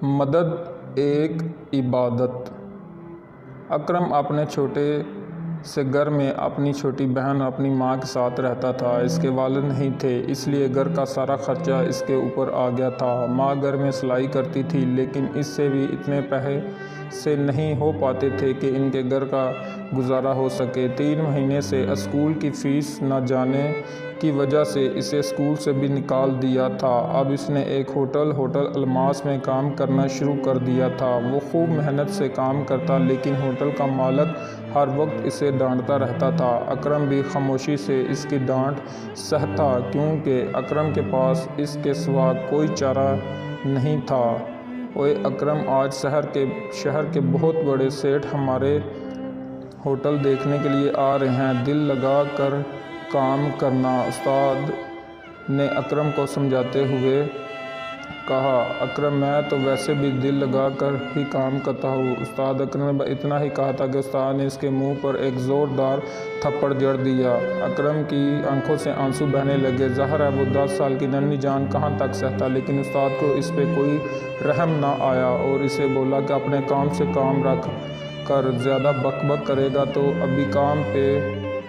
مدد ایک عبادت۔ اکرم اپنے چھوٹے سے گھر میں اپنی چھوٹی بہن اور اپنی ماں کے ساتھ رہتا تھا۔ اس کے والد نہیں تھے، اس لیے گھر کا سارا خرچہ اس کے اوپر آ گیا تھا۔ ماں گھر میں سلائی کرتی تھی، لیکن اس سے بھی اتنے پیسے نہیں ہو پاتے تھے کہ ان کے گھر کا گزارا ہو سکے۔ 3 مہینے سے اسکول کی فیس نہ جانے کی وجہ سے اسے اسکول سے بھی نکال دیا تھا۔ اب اس نے ایک ہوٹل الماس میں کام کرنا شروع کر دیا تھا۔ وہ خوب محنت سے کام کرتا، لیکن ہوٹل کا مالک ہر وقت اسے ڈانٹتا رہتا تھا۔ اکرم بھی خاموشی سے اس کی ڈانٹ سہتا، کیونکہ اکرم کے پاس اس کے سوا کوئی چارہ نہیں تھا۔ اوئے اکرم، آج شہر کے بہت بڑے سیٹھ ہمارے ہوٹل دیکھنے کے لیے آ رہے ہیں، دل لگا کر کام کرنا، استاد نے اکرم کو سمجھاتے ہوئے کہا۔ اکرم، میں تو ویسے بھی دل لگا کر ہی کام کرتا ہوں استاد۔ اکرم نے اتنا ہی کہا تھا کہ استاد نے اس کے منہ پر ایک زوردار تھپڑ جڑ دیا۔ اکرم کی آنکھوں سے آنسو بہنے لگے۔ ظاہر ہے وہ 10 سال کی ننھی جان کہاں تک سہتا، لیکن استاد کو اس پہ کوئی رحم نہ آیا اور اسے بولا کہ اپنے کام سے کام رکھ کر، زیادہ بک بک کرے گا تو ابھی کام پہ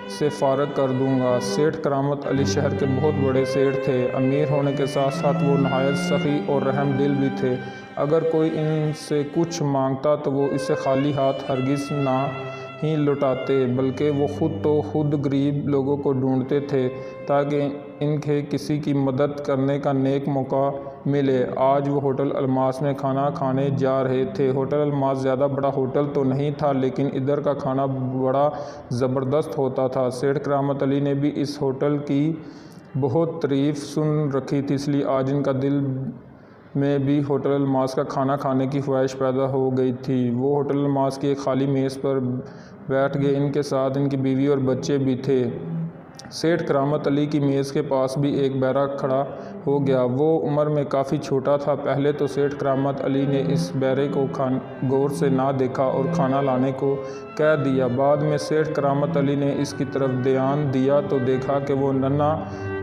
سے فارغ کر دوں گا۔ سیٹھ کرامت علی شہر کے بہت بڑے سیٹھ تھے۔ امیر ہونے کے ساتھ ساتھ وہ نہایت سخی اور رحم دل بھی تھے۔ اگر کوئی ان سے کچھ مانگتا تو وہ اسے خالی ہاتھ ہرگز نہ ہی لوٹاتے، بلکہ وہ خود غریب لوگوں کو ڈھونڈتے تھے تاکہ انہیں کسی کی مدد کرنے کا نیک موقع ملے۔ آج وہ ہوٹل الماس میں کھانا کھانے جا رہے تھے۔ ہوٹل الماس زیادہ بڑا ہوٹل تو نہیں تھا، لیکن ادھر کا کھانا بڑا زبردست ہوتا تھا۔ سیٹھ کرامت علی نے بھی اس ہوٹل کی بہت تعریف سن رکھی تھی، اس لیے آج ان کا دل میں بھی ہوٹل الماس کا کھانا کھانے کی خواہش پیدا ہو گئی تھی۔ وہ ہوٹل الماس کی ایک خالی میز پر بیٹھ گئے۔ ان کے ساتھ ان کی بیوی اور بچے بھی تھے۔ سیٹھ کرامت علی کی میز کے پاس بھی ایک بہرہ کھڑا ہو گیا۔ وہ عمر میں کافی چھوٹا تھا۔ پہلے تو سیٹھ کرامت علی نے اس بہرے کو غور سے نہ دیکھا اور کھانا لانے کو کہہ دیا۔ بعد میں سیٹھ کرامت علی نے اس کی طرف دھیان دیا تو دیکھا کہ وہ ننھا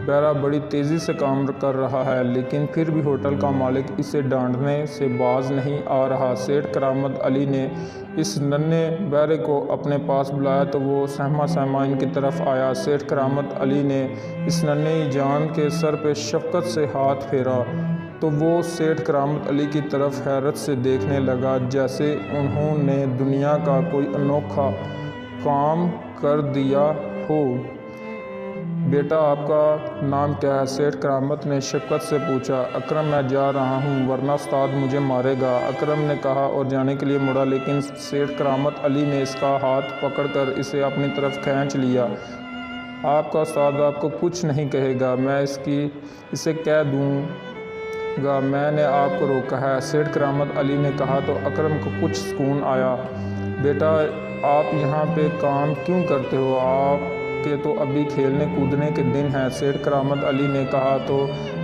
بہرہ بڑی تیزی سے کام کر رہا ہے، لیکن پھر بھی ہوٹل کا مالک اسے ڈانٹنے سے باز نہیں آ رہا۔ سیٹھ کرامت علی نے اس ننھے بہرے کو اپنے پاس بلایا تو وہ سہما سہما ان کی طرف آیا۔ سیٹھ کرامت علی نے اس ننھی جان کے سر پہ شفقت سے ہاتھ پھیرا تو وہ سیٹھ کرامت علی کی طرف حیرت سے دیکھنے لگا، جیسے انہوں نے دنیا کا کوئی انوکھا کام کر دیا ہو۔ بیٹا، آپ کا نام کیا ہے؟ سیٹھ کرامت نے شفقت سے پوچھا۔ اکرم، میں جا رہا ہوں ورنہ استاد مجھے مارے گا، اکرم نے کہا اور جانے کے لیے مڑا، لیکن سیٹھ کرامت علی نے اس کا ہاتھ پکڑ کر اسے اپنی طرف کھینچ لیا۔ آپ کا استاد آپ کو کچھ نہیں کہے گا، میں اسے کہہ دوں گا، میں نے آپ کو روکا ہے، سیٹھ کرامت علی نے کہا تو اکرم کو کچھ سکون آیا۔ بیٹا، آپ یہاں پہ کام کیوں کرتے ہو؟ آپ کے تو ابھی کھیلنے کودنے کے دن ہیں، سیٹھ کرامت علی نے کہا تو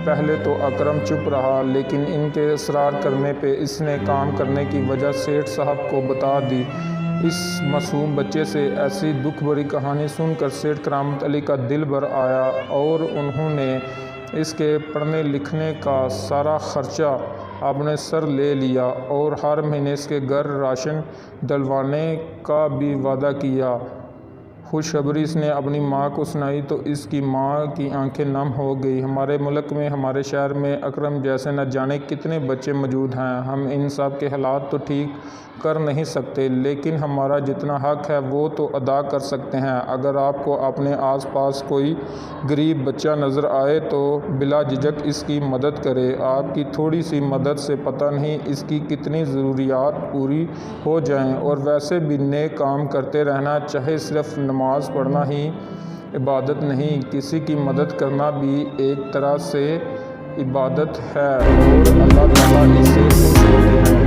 پہلے تو اکرم چپ رہا، لیکن ان کے اصرار کرنے پہ اس نے کام کرنے کی وجہ سیٹھ صاحب کو بتا دی۔ اس معصوم بچے سے ایسی دکھ بھری کہانی سن کر سیٹھ کرامت علی کا دل بھر آیا اور انہوں نے اس کے پڑھنے لکھنے کا سارا خرچہ اپنے سر لے لیا اور ہر مہینے اس کے گھر راشن ڈلوانے کا بھی وعدہ کیا۔ خوشخبری اس نے اپنی ماں کو سنائی تو اس کی ماں کی آنکھیں نم ہو گئی۔ ہمارے ملک میں، ہمارے شہر میں اکرم جیسے نہ جانے کتنے بچے موجود ہیں، ہم ان سب کے حالات تو ٹھیک کر نہیں سکتے، لیکن ہمارا جتنا حق ہے وہ تو ادا کر سکتے ہیں۔ اگر آپ کو اپنے آس پاس کوئی غریب بچہ نظر آئے تو بلا جھجک اس کی مدد کریں۔ آپ کی تھوڑی سی مدد سے پتہ نہیں اس کی کتنی ضروریات پوری ہو جائیں۔ اور ویسے بھی نیک کام کرتے رہنا چاہیے، صرف نماز پڑھنا ہی عبادت نہیں، کسی کی مدد کرنا بھی ایک طرح سے عبادت ہے اور اللہ تعالیٰ اس سے خوش ہوتے ہیں۔